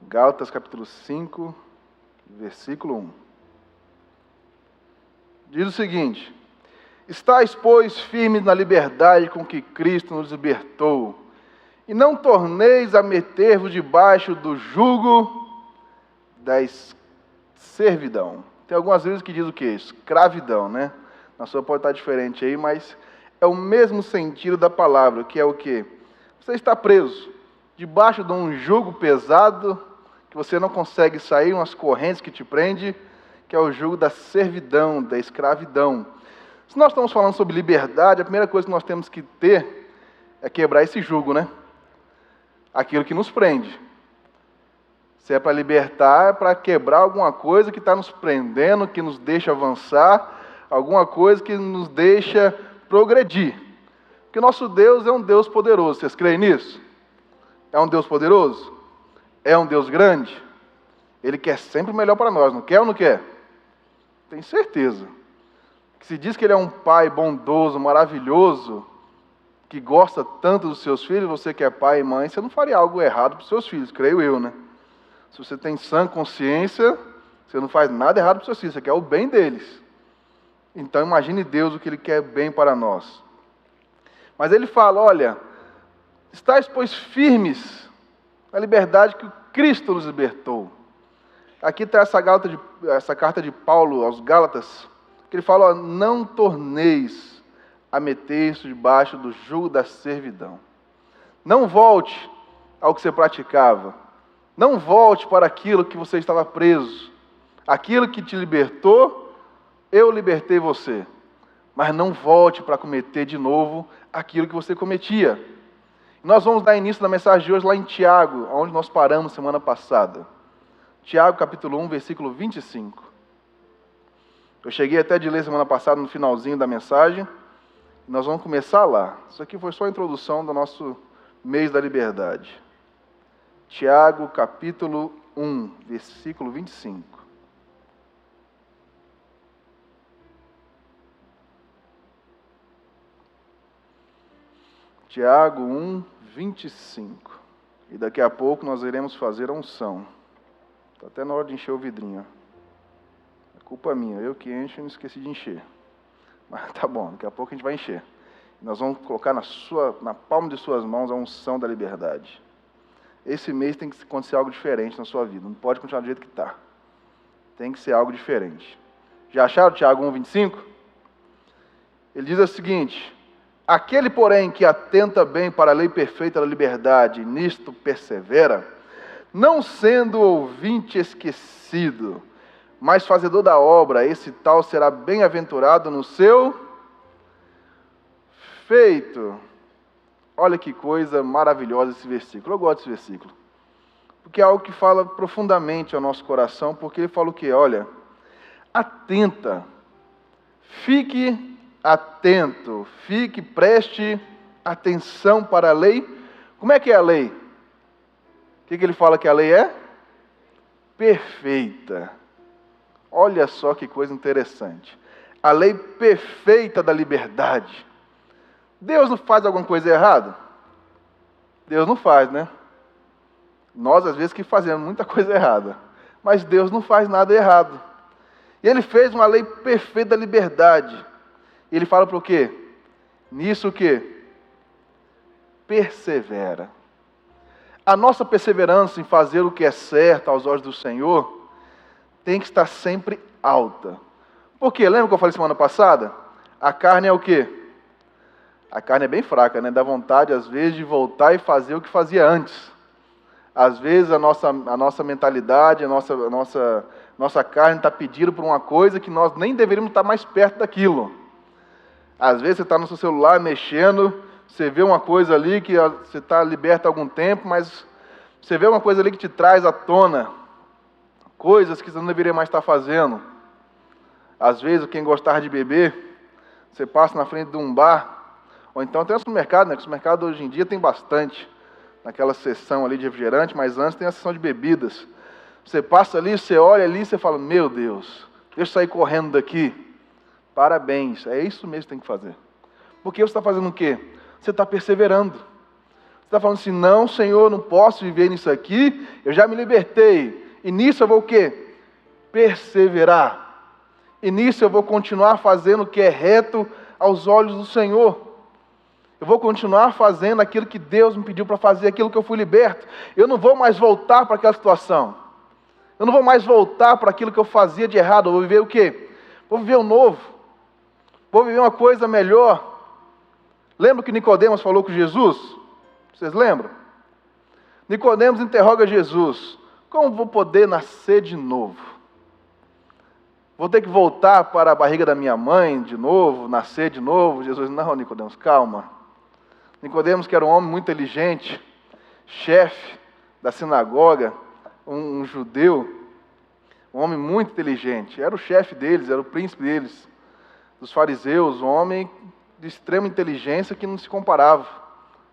Gálatas capítulo 5, versículo 1. Diz o seguinte: estáis, pois, firmes na liberdade com que Cristo nos libertou, e não torneis a meter-vos debaixo do jugo da servidão. Tem algumas vezes que diz o quê? Escravidão, né? Na sua pode estar diferente aí, mas é o mesmo sentido da palavra, que é o quê? Você está preso debaixo de um jugo pesado, que você não consegue sair, umas correntes que te prende, que é o jugo da servidão, da escravidão. Se nós estamos falando sobre liberdade, a primeira coisa que nós temos que ter é quebrar esse jugo, né? Aquilo que nos prende. Se é para libertar, é para quebrar alguma coisa que está nos prendendo, que nos deixa avançar, alguma coisa que nos deixa progredir. Porque o nosso Deus é um Deus poderoso. Vocês creem nisso? É um Deus poderoso? É um Deus grande? Ele quer sempre o melhor para nós, não quer ou não quer? Tenho certeza. Que se diz que Ele é um Pai bondoso, maravilhoso, que gosta tanto dos seus filhos, você que é pai e mãe, você não faria algo errado para os seus filhos, creio eu, né? Se você tem sã consciência, você não faz nada errado para os seus filhos, você quer o bem deles. Então imagine Deus o que Ele quer bem para nós. Mas Ele fala, olha, estáis, pois, firmes na liberdade que o Cristo nos libertou. Aqui está essa carta de Paulo aos Gálatas, que ele fala, ó, não torneis a meter-se debaixo do jugo da servidão. Não volte ao que você praticava. Não volte para aquilo que você estava preso. Aquilo que te libertou, eu libertei você. Mas não volte para cometer de novo aquilo que você cometia. Nós vamos dar início na mensagem de hoje lá em Tiago, onde nós paramos semana passada. Tiago capítulo 1, versículo 25. Eu cheguei até de ler semana passada no finalzinho da mensagem. Nós vamos começar lá. Isso aqui foi só a introdução do nosso mês da liberdade. Tiago, capítulo 1, versículo 25. Tiago 1, 25. E daqui a pouco nós iremos fazer a unção. Está até na hora de encher o vidrinho. É culpa minha, eu que encho e não esqueci de encher. Mas tá bom, daqui a pouco a gente vai encher. Nós vamos colocar na palma de suas mãos a unção da liberdade. Esse mês tem que acontecer algo diferente na sua vida. Não pode continuar do jeito que está. Tem que ser algo diferente. Já acharam Tiago 1, 25? Ele diz o seguinte: aquele, porém, que atenta bem para a lei perfeita da liberdade, e nisto persevera, não sendo ouvinte esquecido, mas fazedor da obra, esse tal será bem-aventurado no seu feito. Olha que coisa maravilhosa esse versículo. Eu gosto desse versículo. Porque é algo que fala profundamente ao nosso coração, porque ele fala o quê? Olha, atenta, fique atento, preste atenção para a lei. Como é que é a lei? O que ele fala que a lei é? Perfeita. Olha só que coisa interessante. A lei perfeita da liberdade. Deus não faz alguma coisa errada? Deus não faz, né? Nós, às vezes, que fazemos muita coisa errada. Mas Deus não faz nada errado. E Ele fez uma lei perfeita da liberdade. E Ele fala para o quê? Nisso o quê? Persevera. A nossa perseverança em fazer o que é certo aos olhos do Senhor tem que estar sempre alta. Por quê? Lembra que eu falei semana passada? A carne é o quê? A carne é bem fraca, né? Dá vontade, às vezes, de voltar e fazer o que fazia antes. Às vezes, a nossa mentalidade, a nossa carne está pedindo por uma coisa que nós nem deveríamos estar mais perto daquilo. Às vezes, você está no seu celular mexendo, você vê uma coisa ali que você está liberto há algum tempo, mas você vê uma coisa ali que te traz à tona coisas que você não deveria mais estar fazendo. Às vezes, quem gostar de beber, você passa na frente de um bar, ou então tem no supermercado, né? Que o supermercado hoje em dia tem bastante, naquela seção ali de refrigerante, mas antes tem a seção de bebidas. Você passa ali, você olha ali e você fala, meu Deus, deixa eu sair correndo daqui. Parabéns, é isso mesmo que tem que fazer. Porque você está fazendo o quê? Você está perseverando. Você está falando assim, não, Senhor, não posso viver nisso aqui, eu já me libertei. E nisso eu vou o quê? Perseverar. E nisso eu vou continuar fazendo o que é reto aos olhos do Senhor. Eu vou continuar fazendo aquilo que Deus me pediu para fazer, aquilo que eu fui liberto. Eu não vou mais voltar para aquela situação. Eu não vou mais voltar para aquilo que eu fazia de errado. Eu vou viver o quê? Vou viver o novo. Vou viver uma coisa melhor. Lembra que Nicodemos falou com Jesus? Vocês lembram? Nicodemos interroga Jesus: como vou poder nascer de novo? Vou ter que voltar para a barriga da minha mãe de novo, nascer de novo? Jesus: não, Nicodemos, calma. Nicodemos, que era um homem muito inteligente, chefe da sinagoga, um judeu, um homem muito inteligente, era o chefe deles, era o príncipe deles, dos fariseus, um homem de extrema inteligência que não se comparava,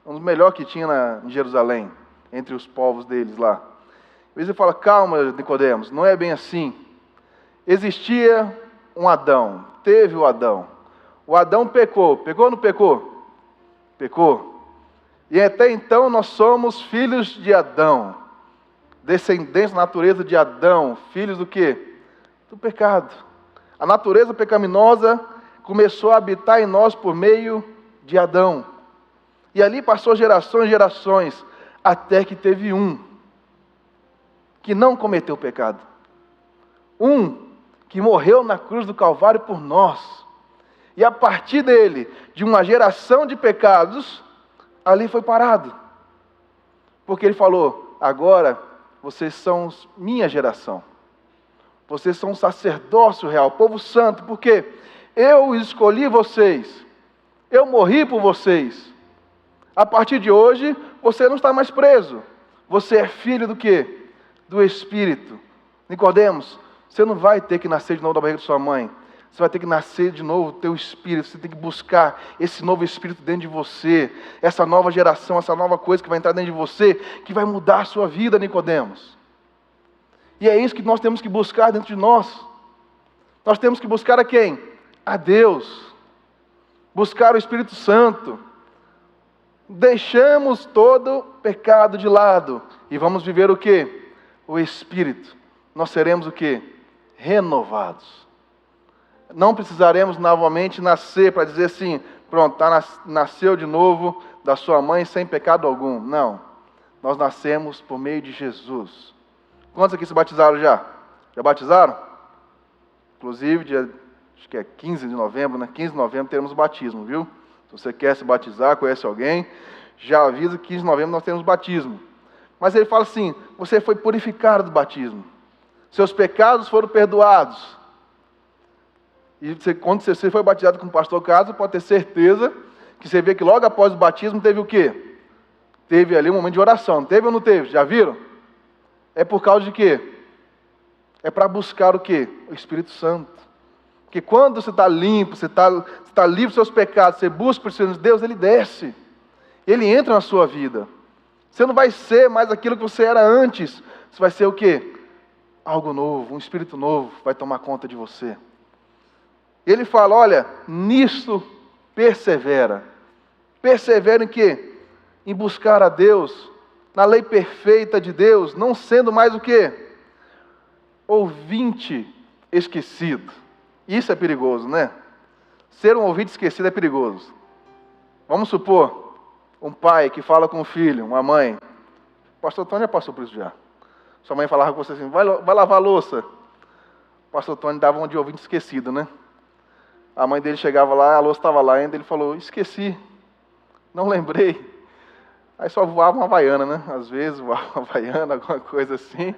um dos melhores que tinha em Jerusalém, entre os povos deles lá. Às vezes ele fala: calma, Nicodemos, não é bem assim. Existia um Adão, teve o Adão pecou, pecou ou não pecou? Pecou. E até então nós somos filhos de Adão, descendentes da natureza de Adão, filhos do quê? Do pecado. A natureza pecaminosa começou a habitar em nós por meio de Adão. E ali passou gerações e gerações, até que teve um que não cometeu pecado. Um que morreu na cruz do Calvário por nós. E a partir dele, de uma geração de pecados, ali foi parado. Porque ele falou: agora vocês são minha geração. Vocês são um sacerdócio real, povo santo, porque eu escolhi vocês. Eu morri por vocês. A partir de hoje, você não está mais preso. Você é filho do quê? Do Espírito. Nicodemos, você não vai ter que nascer de novo da barriga de sua mãe. Você vai ter que nascer de novo do teu espírito. Você tem que buscar esse novo espírito dentro de você. Essa nova geração, essa nova coisa que vai entrar dentro de você, que vai mudar a sua vida, Nicodemos. E é isso que nós temos que buscar dentro de nós. Nós temos que buscar a quem? A Deus. Buscar o Espírito Santo. Deixamos todo pecado de lado e vamos viver o quê? O Espírito. Nós seremos o quê? Renovados. Não precisaremos novamente nascer para dizer assim: pronto, nasceu de novo da sua mãe sem pecado algum. Não. Nós nascemos por meio de Jesus. Quantos aqui se batizaram já? Já batizaram? Inclusive, acho que é 15 de novembro, né? 15 de novembro teremos o batismo, viu? Se você quer se batizar, conhece alguém, já avisa que 15 de novembro nós temos batismo. Mas ele fala assim: você foi purificado do batismo. Seus pecados foram perdoados. E quando você foi batizado com o pastor Carlos, pode ter certeza que você vê que logo após o batismo teve o quê? Teve ali um momento de oração. Teve ou não teve? Já viram? É por causa de quê? É para buscar o quê? O Espírito Santo. Porque quando você está limpo, você está livre dos seus pecados, você busca o Espírito de Deus, Ele desce. Ele entra na sua vida. Você não vai ser mais aquilo que você era antes. Você vai ser o quê? Algo novo, um Espírito novo vai tomar conta de você. Ele fala: olha, nisso persevera. Persevera em quê? Em buscar a Deus, na lei perfeita de Deus, não sendo mais o quê? Ouvinte esquecido. Isso é perigoso, né? Ser um ouvinte esquecido é perigoso. Vamos supor, um pai que fala com o filho, uma mãe. O pastor Tony já passou por isso já. Sua mãe falava com você assim: vai lavar a louça. O pastor Tony dava um de ouvinte esquecido, né? A mãe dele chegava lá, a louça estava lá ainda, ele falou: esqueci, não lembrei. Aí só voava uma havaiana, né? Às vezes voava uma havaiana, alguma coisa assim.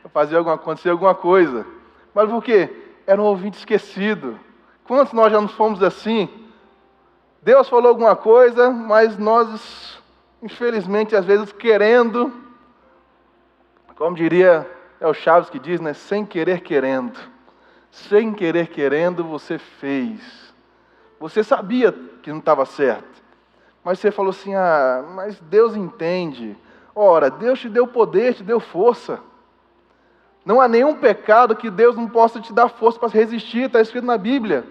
Acontecia alguma coisa. Mas por quê? Era um ouvinte esquecido. Quantos nós já nos fomos assim? Deus falou alguma coisa, mas nós, infelizmente, às vezes querendo, como diria, é o Chaves que diz, né? Sem querer querendo. Sem querer querendo, você fez. Você sabia que não estava certo. Mas você falou assim: ah, mas Deus entende. Ora, Deus te deu poder, te deu força. Não há nenhum pecado que Deus não possa te dar força para resistir, está escrito na Bíblia.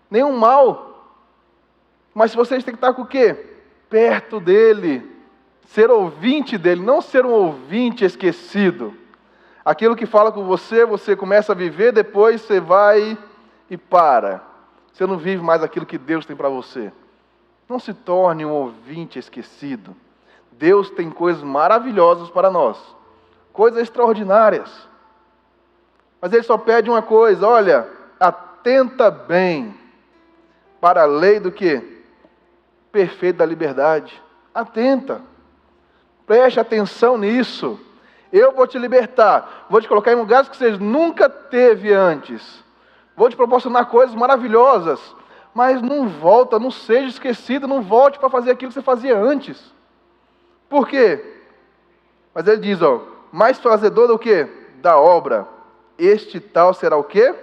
Nenhum mal. Mas você tem que estar com o quê? perto dele, ser ouvinte dele, não ser um ouvinte esquecido. Aquilo que fala com você, você começa a viver, depois você vai e para. Você não vive mais aquilo que Deus tem para você. Não se torne um ouvinte esquecido. Deus tem coisas maravilhosas para nós, coisas extraordinárias. Mas Ele só pede uma coisa: olha, atenta bem para a lei do quê? Perfeita da liberdade. Atenta. Preste atenção nisso. Eu vou te libertar. Vou te colocar em lugares que você nunca teve antes. Vou te proporcionar coisas maravilhosas. Mas não volta, não seja esquecido, não volte para fazer aquilo que você fazia antes. Por quê? Mas ele diz, mais fazedor do quê? Da obra. Este tal será o quê?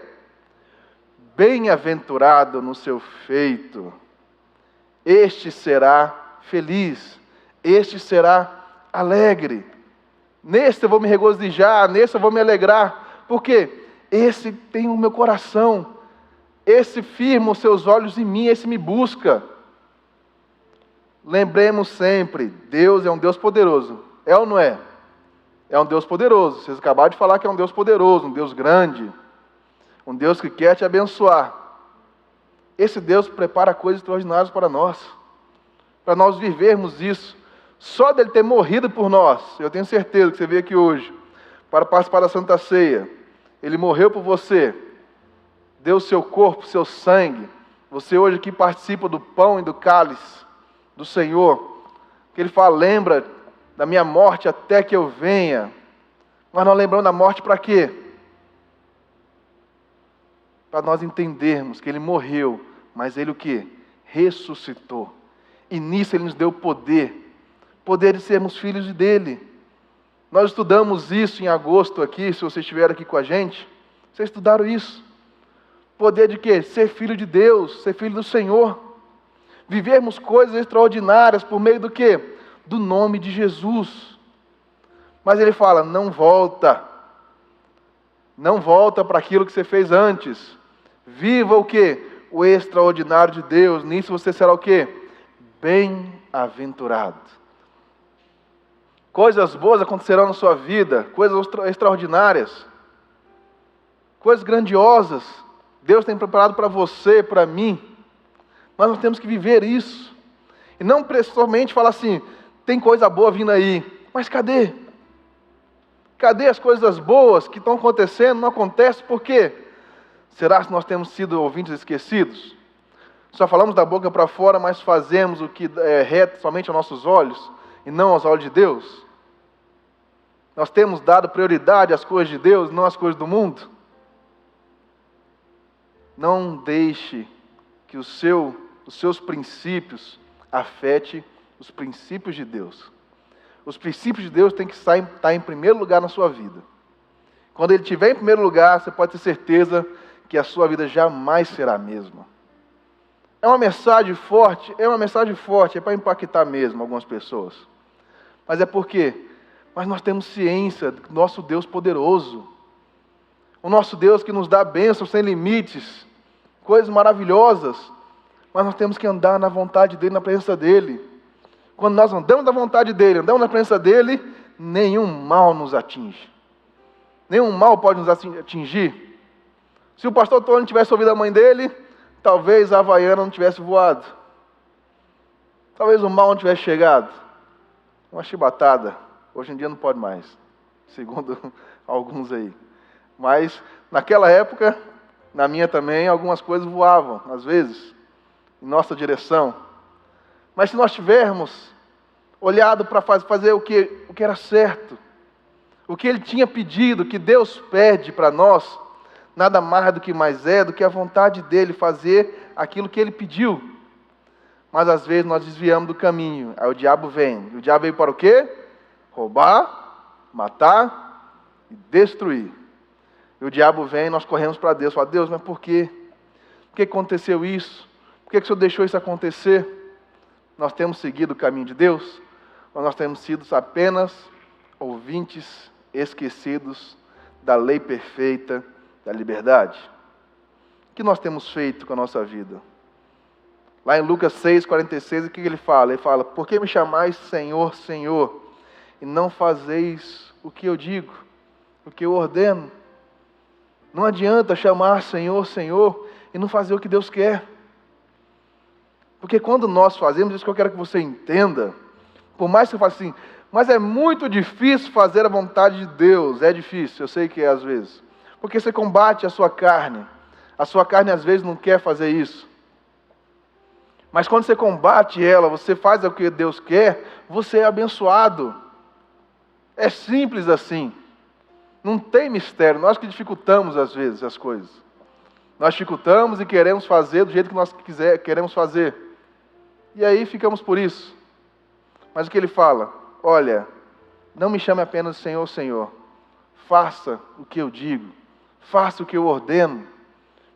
Bem-aventurado no seu feito. Este será feliz. Este será alegre. Nesse eu vou me regozijar, nesse eu vou me alegrar. Por quê? Esse tem o meu coração. Esse firma os seus olhos em mim, esse me busca. Lembremos sempre, Deus é um Deus poderoso. É ou não é? É um Deus poderoso. Vocês acabaram de falar que é um Deus poderoso, um Deus grande. Um Deus que quer te abençoar. Esse Deus prepara coisas extraordinárias para nós vivermos isso. Só dele ter morrido por nós, eu tenho certeza que você veio aqui hoje para participar da Santa Ceia. Ele morreu por você, deu o seu corpo, seu sangue. Você hoje aqui participa do pão e do cálice do Senhor. Que Ele fala, lembra da minha morte até que eu venha. Mas nós lembramos da morte para quê? Para nós entendermos que Ele morreu, mas Ele o quê? Ressuscitou. E nisso Ele nos deu poder de sermos filhos dEle. Nós estudamos isso em agosto aqui, se vocês estiveram aqui com a gente. Vocês estudaram isso. Poder de quê? Ser filho de Deus, ser filho do Senhor. Vivermos coisas extraordinárias por meio do quê? Do nome de Jesus. Mas Ele fala, não volta. Não volta para aquilo que você fez antes. Viva o quê? O extraordinário de Deus. Nisso você será o quê? Bem-aventurado. Coisas boas acontecerão na sua vida, coisas extraordinárias, coisas grandiosas. Deus tem preparado para você, para mim. Mas nós temos que viver isso. E não somente falar assim, tem coisa boa vindo aí. Mas cadê? Cadê as coisas boas que estão acontecendo? Não acontece por quê? Será que nós temos sido ouvintes esquecidos? Só falamos da boca para fora, mas fazemos o que é reto somente aos nossos olhos e não aos olhos de Deus? Nós temos dado prioridade às coisas de Deus, não às coisas do mundo? Não deixe que os seus princípios afetem os princípios de Deus. Os princípios de Deus têm que estar em primeiro lugar na sua vida. Quando Ele estiver em primeiro lugar, você pode ter certeza que a sua vida jamais será a mesma. É uma mensagem forte, é para impactar mesmo algumas pessoas. Mas é por quê? Mas nós temos ciência do nosso Deus poderoso. O nosso Deus que nos dá bênçãos sem limites, coisas maravilhosas. Mas nós temos que andar na vontade dEle, na presença dEle. Quando nós andamos na vontade dEle, andamos na presença dEle, nenhum mal nos atinge. Nenhum mal pode nos atingir. Se o pastor Tony tivesse ouvido a mãe dele, talvez a Havaiana não tivesse voado. Talvez o mal não tivesse chegado. Uma chibatada. Hoje em dia não pode mais, segundo alguns aí. Mas naquela época, na minha também, algumas coisas voavam, às vezes, em nossa direção. Mas se nós tivermos olhado para fazer o que era certo, o que Ele tinha pedido, o que Deus pede para nós, nada mais do que a vontade dEle fazer aquilo que Ele pediu. Mas às vezes nós desviamos do caminho, aí o diabo vem. E o diabo veio para o quê? Roubar, matar e destruir. E o diabo vem e nós corremos para Deus. Fala, Deus, mas por quê? Por que aconteceu isso? Por que o Senhor deixou isso acontecer? Nós temos seguido o caminho de Deus? Ou nós temos sido apenas ouvintes esquecidos da lei perfeita da liberdade? O que nós temos feito com a nossa vida? Lá em Lucas 6,46, o que ele fala? Ele fala, por que me chamais Senhor, Senhor, e não fazeis o que eu digo, o que eu ordeno? Não adianta chamar Senhor, Senhor, e não fazer o que Deus quer. Porque quando nós fazemos, isso que eu quero que você entenda, por mais que você fale assim, mas é muito difícil fazer a vontade de Deus. É difícil, eu sei que é às vezes. Porque você combate a sua carne. A sua carne às vezes não quer fazer isso. Mas quando você combate ela, você faz o que Deus quer, você é abençoado. É simples assim. Não tem mistério. Nós que dificultamos às vezes as coisas. Nós dificultamos e queremos fazer do jeito que nós queremos fazer. E aí ficamos por isso. Mas o que ele fala? Olha, não me chame apenas Senhor, Senhor. Faça o que eu digo. Faça o que eu ordeno.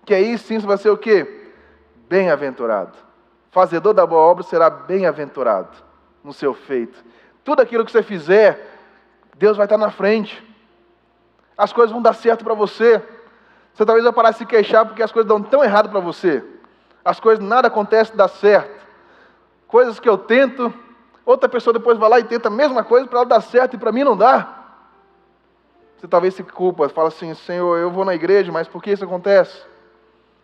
Que aí sim você vai ser o quê? Bem-aventurado. Fazedor da boa obra será bem-aventurado no seu feito. Tudo aquilo que você fizer, Deus vai estar na frente. As coisas vão dar certo para você. Você talvez vai parar de se queixar porque as coisas dão tão errado para você. As coisas, nada acontece, dá certo. Coisas que eu tento, outra pessoa depois vai lá e tenta a mesma coisa para ela dar certo e para mim não dá. Você talvez se culpa, fala assim, Senhor, eu vou na igreja, mas por que isso acontece?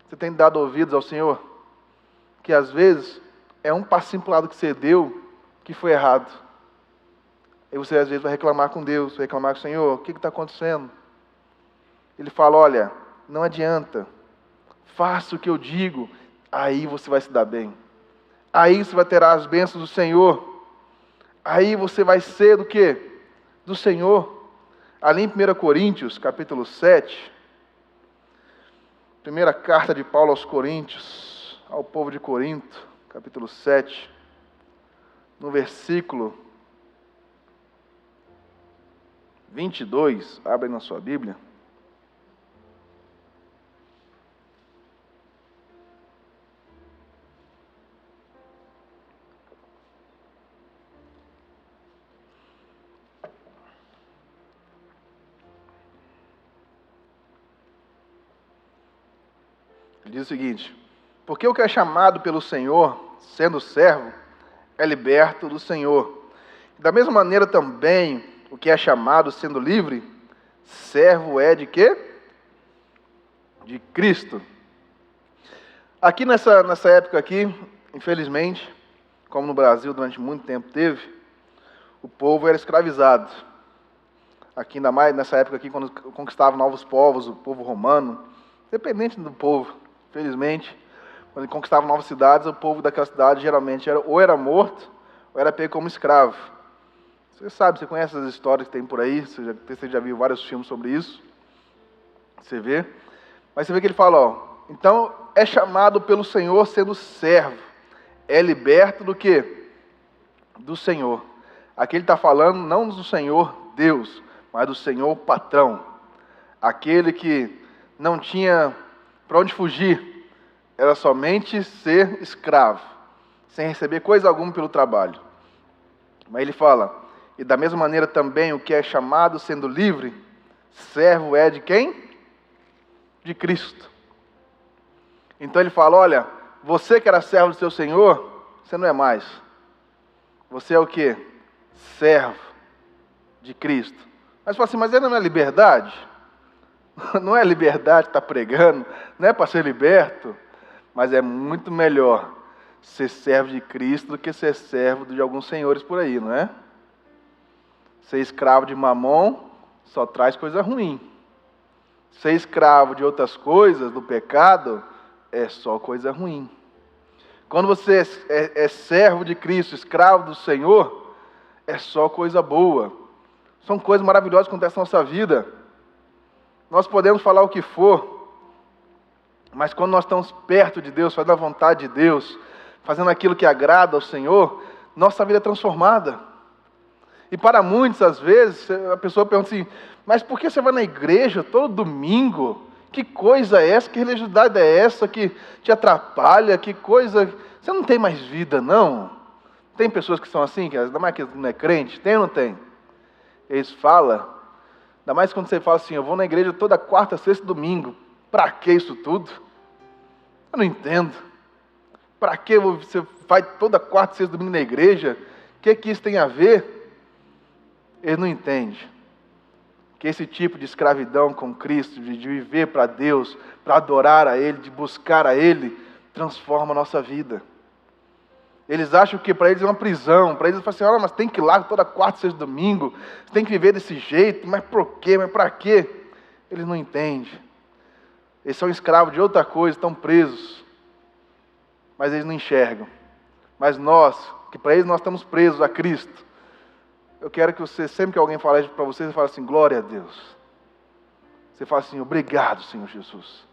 Você tem dado ouvidos ao Senhor? Que às vezes é um passinho para o lado que você deu que foi errado. E você às vezes vai reclamar com Deus, vai reclamar com o Senhor, o que está acontecendo? Ele fala, olha, não adianta, faça o que eu digo, aí você vai se dar bem. Aí você vai ter as bênçãos do Senhor. Aí você vai ser do quê? Do Senhor. Ali em 1 Coríntios, capítulo 7, primeira carta de Paulo aos Coríntios, ao povo de Corinto, capítulo 7, no versículo 22, abre na sua Bíblia. Ele diz o seguinte, porque o que é chamado pelo Senhor, sendo servo, é liberto do Senhor. Da mesma maneira também, o que é chamado, sendo livre, servo é de quê? De Cristo. Aqui nessa época aqui, infelizmente, como no Brasil durante muito tempo teve, o povo era escravizado. Aqui ainda mais nessa época aqui, quando conquistavam novos povos, o povo romano, independente do povo, infelizmente, quando conquistavam novas cidades, o povo daquela cidade geralmente ou era morto, ou era pego como escravo. Você sabe, você conhece as histórias que tem por aí, você já viu vários filmes sobre isso, você vê. Mas você vê que ele fala, ó, então é chamado pelo Senhor sendo servo, é liberto do quê? Do Senhor. Aqui ele está falando não do Senhor Deus, mas do Senhor patrão. Aquele que não tinha para onde fugir, era somente ser escravo, sem receber coisa alguma pelo trabalho. Mas ele fala, e da mesma maneira também o que é chamado sendo livre, servo é de quem? De Cristo. Então ele fala, olha, você que era servo do seu Senhor, você não é mais. Você é o quê? Servo de Cristo. Mas fala assim, mas não é liberdade? Não é liberdade estar pregando, não é para ser liberto, mas é muito melhor ser servo de Cristo do que ser servo de alguns senhores por aí, não é? Ser escravo de Mamon só traz coisa ruim. Ser escravo de outras coisas, do pecado, é só coisa ruim. Quando você é servo de Cristo, escravo do Senhor, é só coisa boa. São coisas maravilhosas que acontecem na nossa vida. Nós podemos falar o que for, mas quando nós estamos perto de Deus, fazendo a vontade de Deus, fazendo aquilo que agrada ao Senhor, nossa vida é transformada. E para muitos, às vezes, a pessoa pergunta assim, mas por que você vai na igreja todo domingo? Que coisa é essa? Que religiosidade é essa que te atrapalha? Que coisa... Você não tem mais vida, não? Tem pessoas que são assim, que ainda mais que não é crente? Tem ou não tem? Eles falam, ainda mais quando você fala assim, eu vou na igreja toda quarta, sexta e domingo. Para que isso tudo? Eu não entendo. Para que você vai toda quarta, sexta, domingo na igreja? O que isso tem a ver? Eles não entendem que esse tipo de escravidão com Cristo, de viver para Deus, para adorar a Ele, de buscar a Ele, transforma a nossa vida. Eles acham que para eles é uma prisão, para eles falam assim, olha, mas tem que ir lá toda quarta, sexta, domingo, você tem que viver desse jeito, mas por quê, mas para quê? Eles não entendem. Eles são escravos de outra coisa, estão presos, mas eles não enxergam. Mas nós, que para eles nós estamos presos a Cristo, eu quero que você, sempre que alguém falar isso para você, você fale assim, glória a Deus. Você fala assim, obrigado, Senhor Jesus,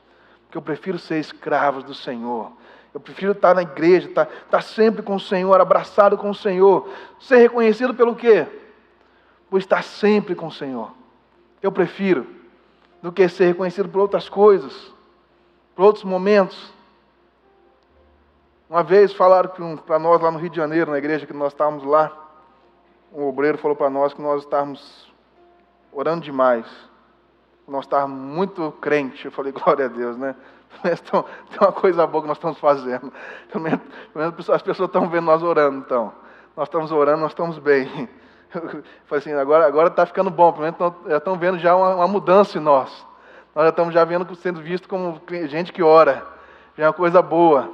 porque eu prefiro ser escravo do Senhor. Eu prefiro estar na igreja, estar sempre com o Senhor, abraçado com o Senhor. Ser reconhecido pelo quê? Por estar sempre com o Senhor. Eu prefiro do que ser reconhecido por outras coisas, por outros momentos. Uma vez falaram para nós lá no Rio de Janeiro, na igreja que nós estávamos lá, um obreiro falou para nós que nós estávamos orando demais. Nós estávamos muito crentes. Eu falei, glória a Deus, né? Tem uma coisa boa que nós estamos fazendo. Pelo menos as pessoas estão vendo nós orando, então. Nós estamos orando, nós estamos bem. Eu falei assim, agora está ficando bom. Pelo menos já estão vendo já uma mudança em nós. Nós já estamos vendo sendo visto como gente que ora. Já é uma coisa boa.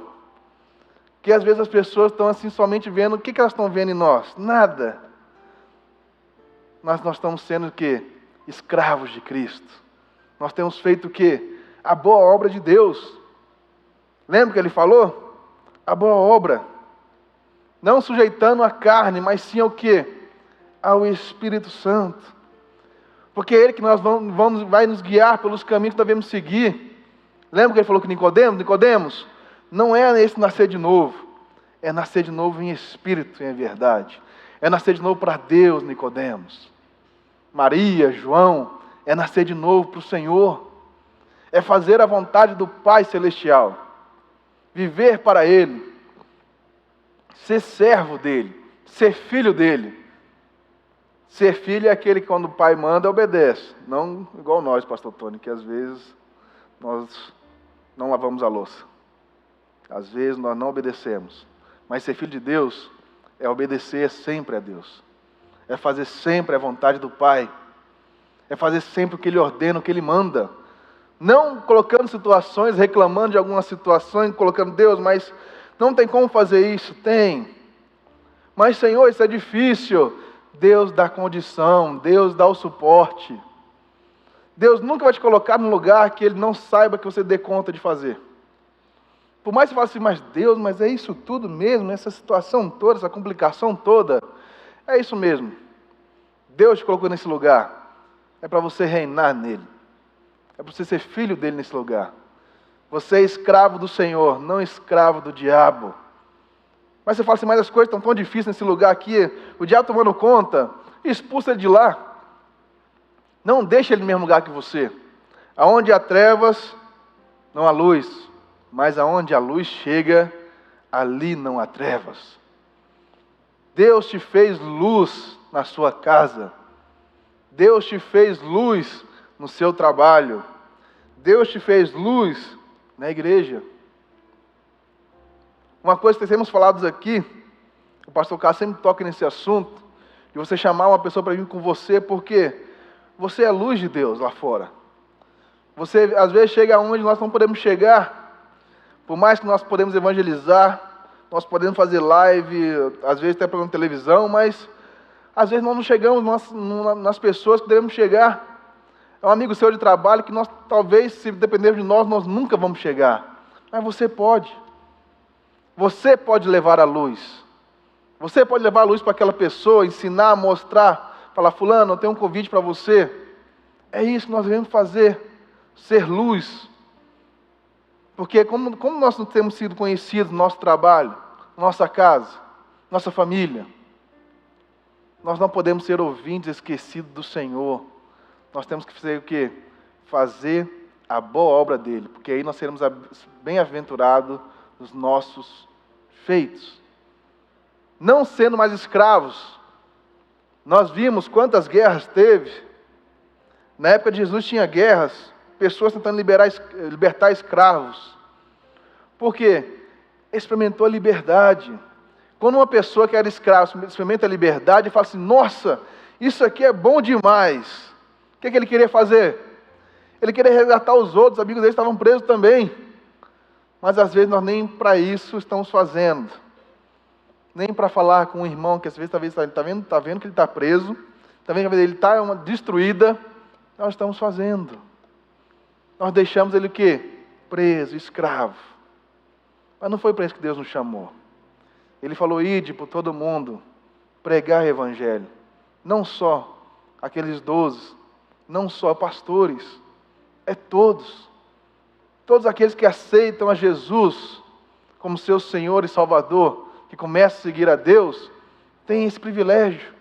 Porque às vezes as pessoas estão assim somente vendo, o que elas estão vendo em nós? Nada. Nós estamos sendo o quê? Escravos de Cristo. Nós temos feito o quê? A boa obra de Deus. Lembra que ele falou? A boa obra. Não sujeitando a carne, mas sim ao quê? Ao Espírito Santo. Porque é Ele que vai nos guiar pelos caminhos que devemos seguir. Lembra que ele falou que Nicodemos, não é esse nascer de novo. É nascer de novo em espírito, em verdade. É nascer de novo para Deus, Nicodemos. Maria, João, é nascer de novo para o Senhor. É fazer a vontade do Pai Celestial. Viver para Ele. Ser servo dEle. Ser filho dEle. Ser filho é aquele que quando o Pai manda, obedece. Não igual nós, pastor Tony, que às vezes nós não lavamos a louça. Às vezes nós não obedecemos. Mas ser filho de Deus é obedecer sempre a Deus. É fazer sempre a vontade do Pai. É fazer sempre o que Ele ordena, o que Ele manda. Não colocando situações, reclamando de algumas situações, colocando Deus, mas não tem como fazer isso? Tem. Mas Senhor, isso é difícil. Deus dá condição, Deus dá o suporte. Deus nunca vai te colocar num lugar que Ele não saiba que você dê conta de fazer. Por mais que você fale assim, mas Deus, mas é isso tudo mesmo, essa situação toda, essa complicação toda. É isso mesmo. Deus te colocou nesse lugar. É para você reinar nele. É para você ser filho dele nesse lugar. Você é escravo do Senhor, não escravo do diabo. Mas você fala assim, mas as coisas estão tão difíceis nesse lugar aqui, o diabo tomando conta, expulsa ele de lá. Não deixa ele no mesmo lugar que você. Aonde há trevas, não há luz. Mas aonde a luz chega, ali não há trevas. Deus te fez luz na sua casa. Deus te fez luz no seu trabalho. Deus te fez luz na igreja. Uma coisa que temos falado aqui, o pastor Carlos sempre toca nesse assunto, de você chamar uma pessoa para vir com você, porque você é a luz de Deus lá fora. Você às vezes chega onde nós não podemos chegar, por mais que nós podemos evangelizar, nós podemos fazer live, às vezes até pela televisão, mas às vezes nós não chegamos nas pessoas que devemos chegar. É um amigo seu de trabalho que nós, talvez, se depender de nós nunca vamos chegar. Mas você pode. Você pode levar a luz. Você pode levar a luz para aquela pessoa, ensinar, mostrar, falar, fulano, eu tenho um convite para você. É isso que nós devemos fazer, ser luz. Porque como nós não temos sido conhecidos no nosso trabalho, nossa casa, nossa família, nós não podemos ser ouvintes esquecidos do Senhor. Nós temos que fazer o quê? Fazer a boa obra dele, porque aí nós seremos bem-aventurados nos nossos feitos. Não sendo mais escravos. Nós vimos quantas guerras teve. Na época de Jesus tinha guerras, pessoas tentando libertar escravos. Por quê? experimentou a liberdade. Quando uma pessoa que era escrava experimenta a liberdade e fala assim, nossa, isso aqui é bom demais. O que ele queria fazer? Ele queria resgatar os outros, os amigos dele estavam presos também. Mas às vezes nós nem para isso estamos fazendo. Nem para falar com um irmão que às vezes está vendo que ele está preso, está vendo que a vida dele está destruída, nós estamos fazendo. Nós deixamos ele o quê? Preso, escravo. Mas não foi para isso que Deus nos chamou. Ele falou, ide por todo mundo, pregar o Evangelho. Não só aqueles 12, não só pastores, é todos. Todos aqueles que aceitam a Jesus como seu Senhor e Salvador, que começam a seguir a Deus, têm esse privilégio.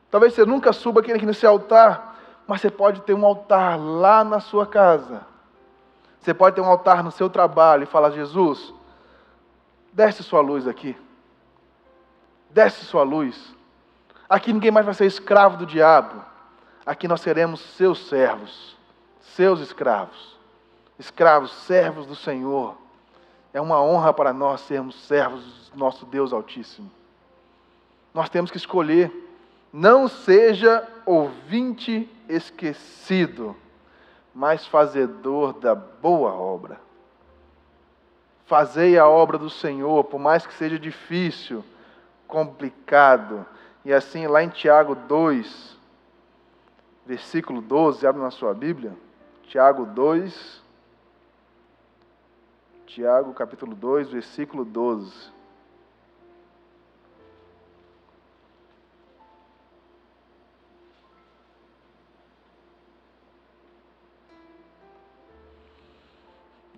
Talvez você nunca suba aqui nesse altar, mas você pode ter um altar lá na sua casa. Você pode ter um altar no seu trabalho e falar, Jesus, desce sua luz aqui. Desce sua luz. Aqui ninguém mais vai ser escravo do diabo. Aqui nós seremos seus servos, seus escravos. Escravos, servos do Senhor. É uma honra para nós sermos servos do nosso Deus Altíssimo. Nós temos que escolher. Não seja ouvinte esquecido, mas fazedor da boa obra. Fazei a obra do Senhor, por mais que seja difícil, complicado. E assim, lá em Tiago 2, versículo 12, abre na sua Bíblia. Tiago capítulo 2, versículo 12.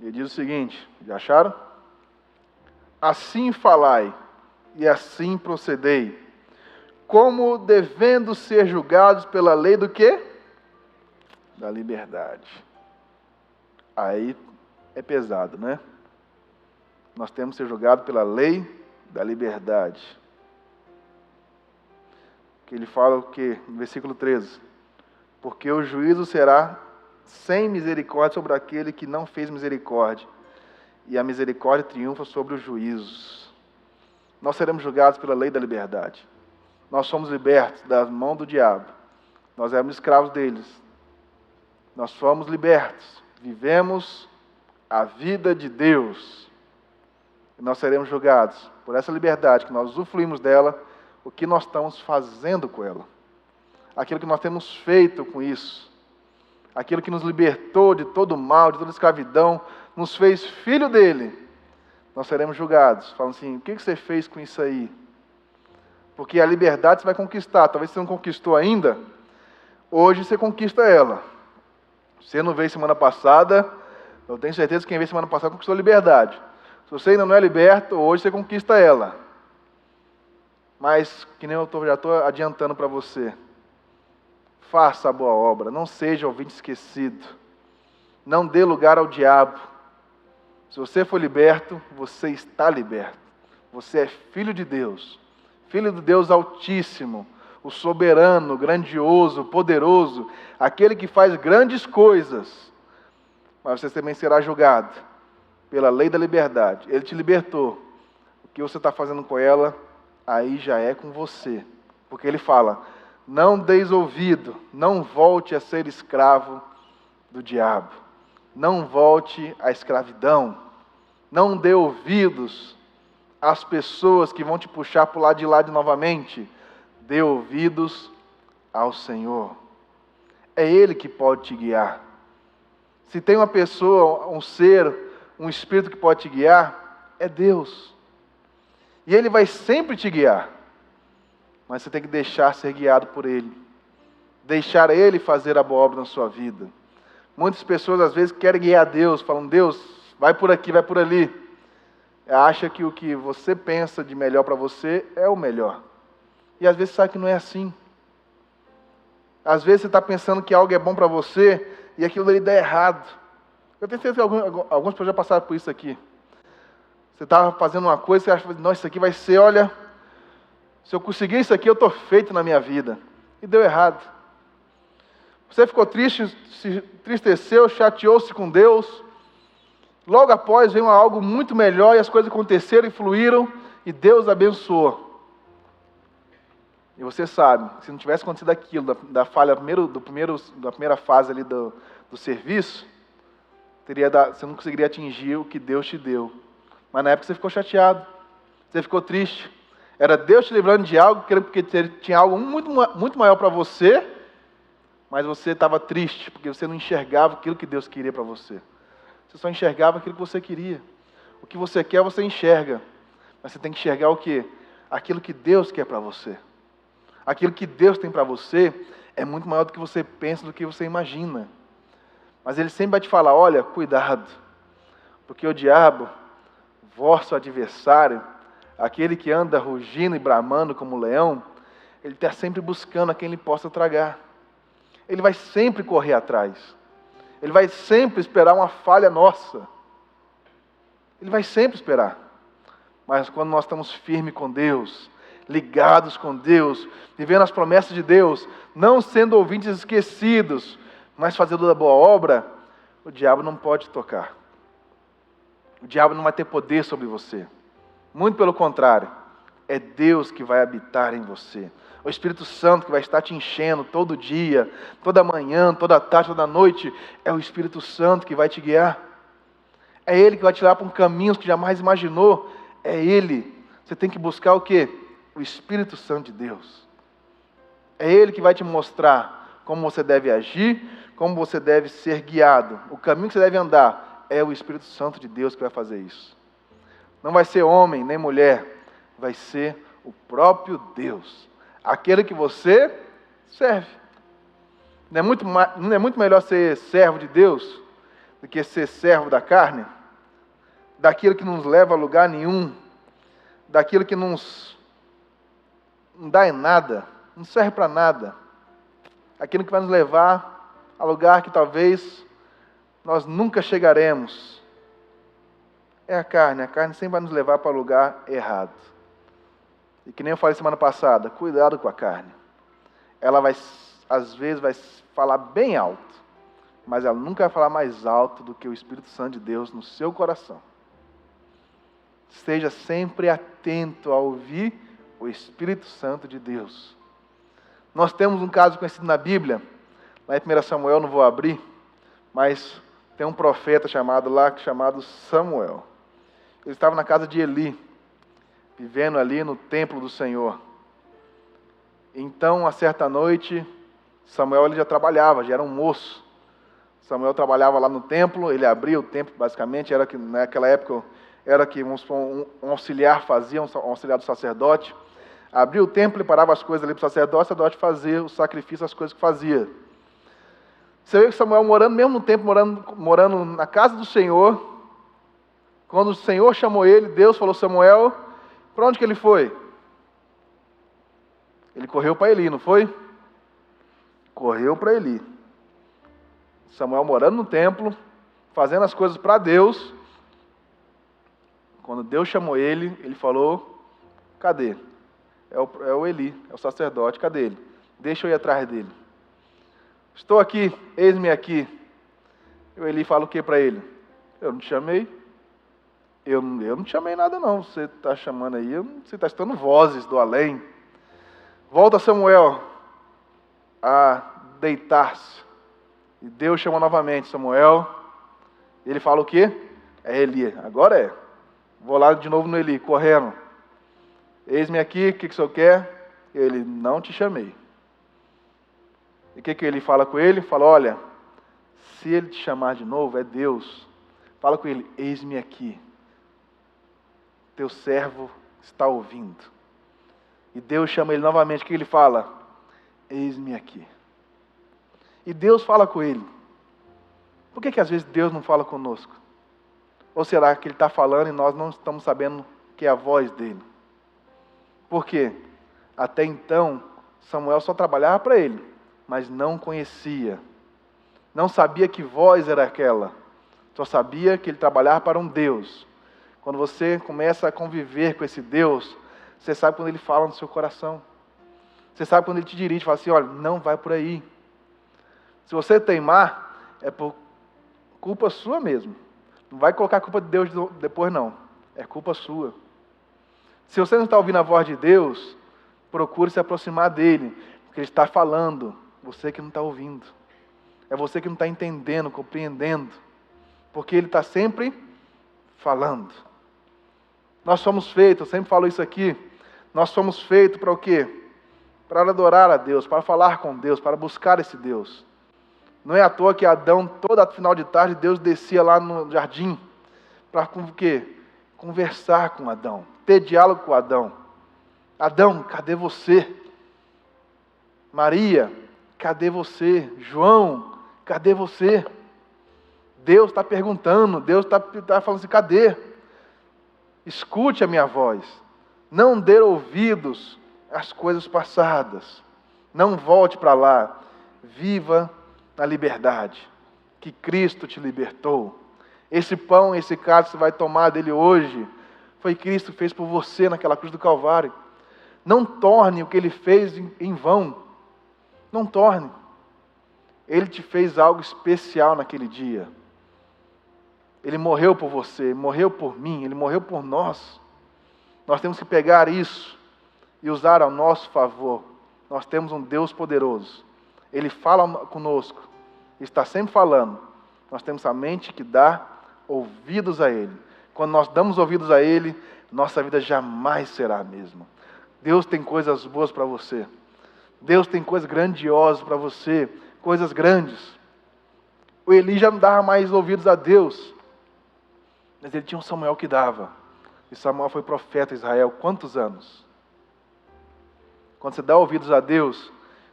Ele diz o seguinte, já acharam? Assim falai, e assim procedei, como devendo ser julgados pela lei do quê? Da liberdade. Aí é pesado, né? Nós temos que ser julgados pela lei da liberdade. Que ele fala o quê? No versículo 13. Porque o juízo será sem misericórdia sobre aquele que não fez misericórdia, e a misericórdia triunfa sobre os juízos. Nós seremos julgados pela lei da liberdade. Nós somos libertos da mão do diabo. Nós éramos escravos deles. Nós fomos libertos. Vivemos a vida de Deus. E nós seremos julgados por essa liberdade, que nós usufruímos dela, o que nós estamos fazendo com ela. Aquilo que nós temos feito com isso. Aquilo que nos libertou de todo o mal, de toda a escravidão, nos fez filho dele. Nós seremos julgados. Falam assim, o que você fez com isso aí? Porque a liberdade você vai conquistar. Talvez você não conquistou ainda. Hoje você conquista ela. Você não veio semana passada, eu tenho certeza que quem veio semana passada conquistou a liberdade. Se você ainda não é liberto, hoje você conquista ela. Mas, que nem eu já estou adiantando para você, faça a boa obra, não seja ouvinte esquecido. Não dê lugar ao diabo. Se você for liberto, você está liberto. Você é filho de Deus. Filho do Deus Altíssimo. O soberano, o grandioso, o poderoso. Aquele que faz grandes coisas. Mas você também será julgado pela lei da liberdade. Ele te libertou. O que você está fazendo com ela, aí já é com você. Porque ele fala, não deis ouvido, não volte a ser escravo do diabo. Não volte à escravidão. Não dê ouvidos às pessoas que vão te puxar para o lado de lá novamente. Dê ouvidos ao Senhor. É Ele que pode te guiar. Se tem uma pessoa, um ser, um espírito que pode te guiar, é Deus. E Ele vai sempre te guiar. Mas você tem que deixar ser guiado por Ele. Deixar Ele fazer a boa obra na sua vida. Muitas pessoas às vezes querem guiar Deus, falam, Deus, vai por aqui, vai por ali. Acha que o que você pensa de melhor para você é o melhor. E às vezes sabe que não é assim. Às vezes você está pensando que algo é bom para você e aquilo ali dá errado. Eu tenho certeza que algumas pessoas já passaram por isso aqui. Você estava fazendo uma coisa, você acha, nossa, isso aqui vai ser, olha, se eu conseguir isso aqui, eu estou feito na minha vida. E deu errado. Você ficou triste, se entristeceu, chateou-se com Deus. Logo após veio algo muito melhor e as coisas aconteceram e fluíram e Deus abençoou. E você sabe, se não tivesse acontecido aquilo, da falha da primeira fase ali do serviço, você não conseguiria atingir o que Deus te deu. Mas na época você ficou chateado, você ficou triste. Era Deus te livrando de algo, porque tinha algo muito maior para você, mas você estava triste, porque você não enxergava aquilo que Deus queria para você. Você só enxergava aquilo que você queria. O que você quer, você enxerga. Mas você tem que enxergar o quê? Aquilo que Deus quer para você. Aquilo que Deus tem para você é muito maior do que você pensa, do que você imagina. Mas Ele sempre vai te falar, olha, cuidado, porque o diabo, vosso adversário, aquele que anda rugindo e bramando como um leão, ele está sempre buscando a quem ele possa tragar. Ele vai sempre correr atrás. Ele vai sempre esperar uma falha nossa. Ele vai sempre esperar. Mas quando nós estamos firmes com Deus, ligados com Deus, vivendo as promessas de Deus, não sendo ouvintes esquecidos, mas fazendo da boa obra, o diabo não pode tocar. O diabo não vai ter poder sobre você. Muito pelo contrário, é Deus que vai habitar em você. O Espírito Santo que vai estar te enchendo todo dia, toda manhã, toda tarde, toda noite, é o Espírito Santo que vai te guiar. É Ele que vai te levar para um caminho que jamais imaginou. É Ele. Você tem que buscar o quê? O Espírito Santo de Deus. É Ele que vai te mostrar como você deve agir, como você deve ser guiado. O caminho que você deve andar é o Espírito Santo de Deus que vai fazer isso. Não vai ser homem nem mulher, vai ser o próprio Deus. Aquele que você serve. Não é muito melhor ser servo de Deus do que ser servo da carne? Daquilo que não nos leva a lugar nenhum, daquilo que não dá em nada, não serve para nada. Aquilo que vai nos levar a lugar que talvez nós nunca chegaremos. É a carne sempre vai nos levar para o lugar errado. E que nem eu falei semana passada, cuidado com a carne. Ela vai, às vezes, vai falar bem alto, mas ela nunca vai falar mais alto do que o Espírito Santo de Deus no seu coração. Esteja sempre atento a ouvir o Espírito Santo de Deus. Nós temos um caso conhecido na Bíblia, lá em 1 Samuel, não vou abrir, mas tem um profeta chamado Samuel. Ele estava na casa de Eli, vivendo ali no templo do Senhor. Então, uma certa noite, Samuel ele já trabalhava, já era um moço. Samuel trabalhava lá no templo, ele abria o templo, basicamente, era que naquela época era que um auxiliar fazia, um auxiliar do sacerdote. Abria o templo, preparava as coisas ali para o sacerdote fazia o sacrifício, as coisas que fazia. Você vê que Samuel morando, mesmo no templo, morando na casa do Senhor, quando o Senhor chamou ele, Deus falou, Samuel, para onde que ele foi? Ele correu para Eli, não foi? Correu para Eli. Samuel morando no templo, fazendo as coisas para Deus. Quando Deus chamou ele, ele falou, cadê? É o Eli, é o sacerdote, cadê ele? Deixa eu ir atrás dele. Estou aqui, eis-me aqui. E o Eli fala o que para ele? Eu não te chamei. Eu não te chamei nada não, você está chamando aí, você está escutando vozes do além. Volta Samuel a deitar-se. E Deus chama novamente Samuel. Ele fala o quê? É Eli, agora é. Vou lá de novo no Eli, correndo. Eis-me aqui, o que o senhor quer? Ele, não te chamei. E o que ele fala com ele? Fala, olha, se ele te chamar de novo, é Deus. Fala com ele, eis-me aqui. Teu servo está ouvindo. E Deus chama ele novamente, o que ele fala? Eis-me aqui. E Deus fala com ele. Por que às vezes Deus não fala conosco? Ou será que Ele está falando e nós não estamos sabendo que é a voz dEle? Por quê? Até então, Samuel só trabalhava para ele, mas não conhecia. Não sabia que voz era aquela. Só sabia que ele trabalhava para um Deus. Quando você começa a conviver com esse Deus, você sabe quando Ele fala no seu coração. Você sabe quando Ele te dirige, fala assim, olha, não vai por aí. Se você teimar, é por culpa sua mesmo. Não vai colocar a culpa de Deus depois, não. É culpa sua. Se você não está ouvindo a voz de Deus, procure se aproximar dele, porque ele está falando. Você que não está ouvindo. É você que não está entendendo, compreendendo. Porque ele está sempre falando. Nós somos feitos, eu sempre falo isso aqui, nós somos feitos para o quê? Para adorar a Deus, para falar com Deus, para buscar esse Deus. Não é à toa que Adão, toda final de tarde, Deus descia lá no jardim, para o quê? Conversar com Adão, ter diálogo com Adão. Adão, cadê você? Maria, cadê você? João, cadê você? Deus está perguntando, Deus está falando assim, cadê? Escute a minha voz. Não dê ouvidos às coisas passadas. Não volte para lá. Viva na liberdade que Cristo te libertou. Esse pão, esse cálice que você vai tomar dele hoje, foi Cristo que fez por você naquela cruz do Calvário. Não torne o que ele fez em vão. Não torne. Ele te fez algo especial naquele dia. Ele morreu por você, morreu por mim, ele morreu por nós. Nós temos que pegar isso e usar ao nosso favor. Nós temos um Deus poderoso. Ele fala conosco, está sempre falando. Nós temos somente que dar ouvidos a Ele. Quando nós damos ouvidos a Ele, nossa vida jamais será a mesma. Deus tem coisas boas para você. Deus tem coisas grandiosas para você, coisas grandes. O Eli já não dava mais ouvidos a Deus, mas ele tinha um Samuel que dava. E Samuel foi profeta em Israel. Quantos anos? Quando você dá ouvidos a Deus,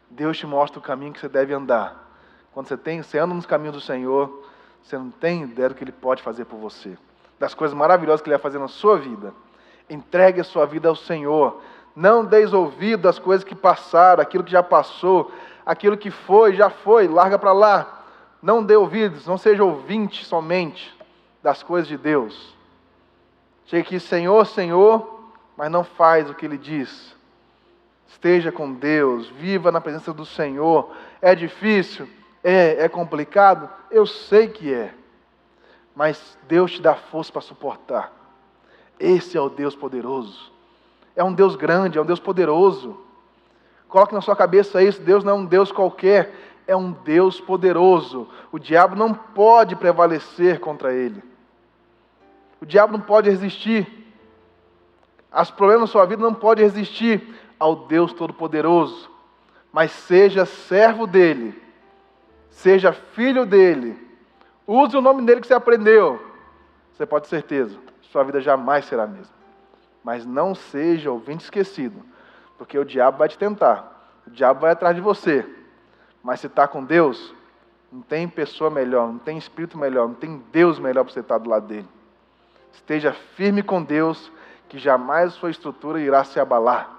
Deus te mostra o caminho que você deve andar. Quando você anda nos caminhos do Senhor, você não tem ideia do que Ele pode fazer por você. Das coisas maravilhosas que Ele vai fazer na sua vida. Entregue a sua vida ao Senhor. Não deis ouvido às coisas que passaram, aquilo que já passou, aquilo que foi, já foi, larga para lá. Não dê ouvidos, não seja ouvinte somente das coisas de Deus. Chega aqui, Senhor, Senhor, mas não faz o que Ele diz. Esteja com Deus, viva na presença do Senhor. É difícil? É complicado? Eu sei que é. Mas Deus te dá força para suportar. Esse é o Deus poderoso. É um Deus grande, é um Deus poderoso. Coloque na sua cabeça isso, Deus não é um Deus qualquer, é um Deus poderoso. O diabo não pode prevalecer contra Ele. O diabo não pode resistir. Os problemas na sua vida não podem resistir ao Deus Todo-Poderoso. Mas seja servo dEle. Seja filho dEle. Use o nome dEle que você aprendeu. Você pode ter certeza, sua vida jamais será a mesma. Mas não seja ouvinte esquecido. Porque o diabo vai te tentar. O diabo vai atrás de você. Mas se está com Deus, não tem pessoa melhor, não tem espírito melhor, não tem Deus melhor para você estar do lado dele. Esteja firme com Deus, que jamais sua estrutura irá se abalar.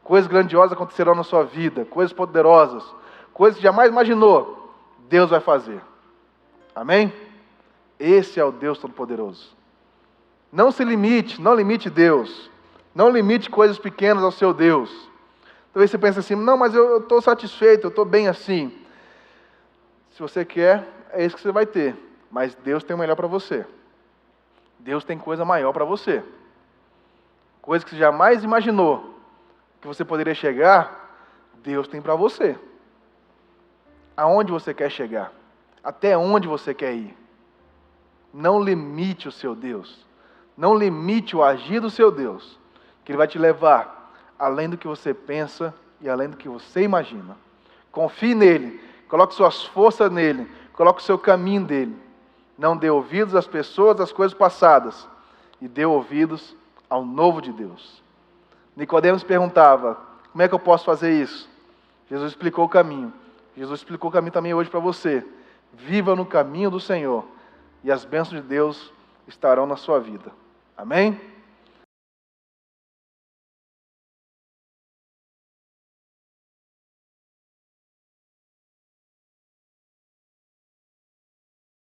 Coisas grandiosas acontecerão na sua vida, coisas poderosas, coisas que jamais imaginou, Deus vai fazer. Amém? Esse é o Deus Todo-Poderoso. Não se limite, não limite Deus. Não limite coisas pequenas ao seu Deus. Talvez você pense assim, não, mas eu estou satisfeito, eu estou bem assim. Se você quer, é isso que você vai ter. Mas Deus tem o melhor para você. Deus tem coisa maior para você. Coisa que você jamais imaginou que você poderia chegar, Deus tem para você. Aonde você quer chegar? Até onde você quer ir? Não limite o seu Deus. Não limite o agir do seu Deus, que Ele vai te levar além do que você pensa e além do que você imagina. Confie nele, coloque suas forças nele, coloque o seu caminho nele. Não dê ouvidos às pessoas, às coisas passadas, e dê ouvidos ao novo de Deus. Nicodemos perguntava, como é que eu posso fazer isso? Jesus explicou o caminho. Jesus explicou o caminho também hoje para você. Viva no caminho do Senhor, e as bênçãos de Deus estarão na sua vida. Amém?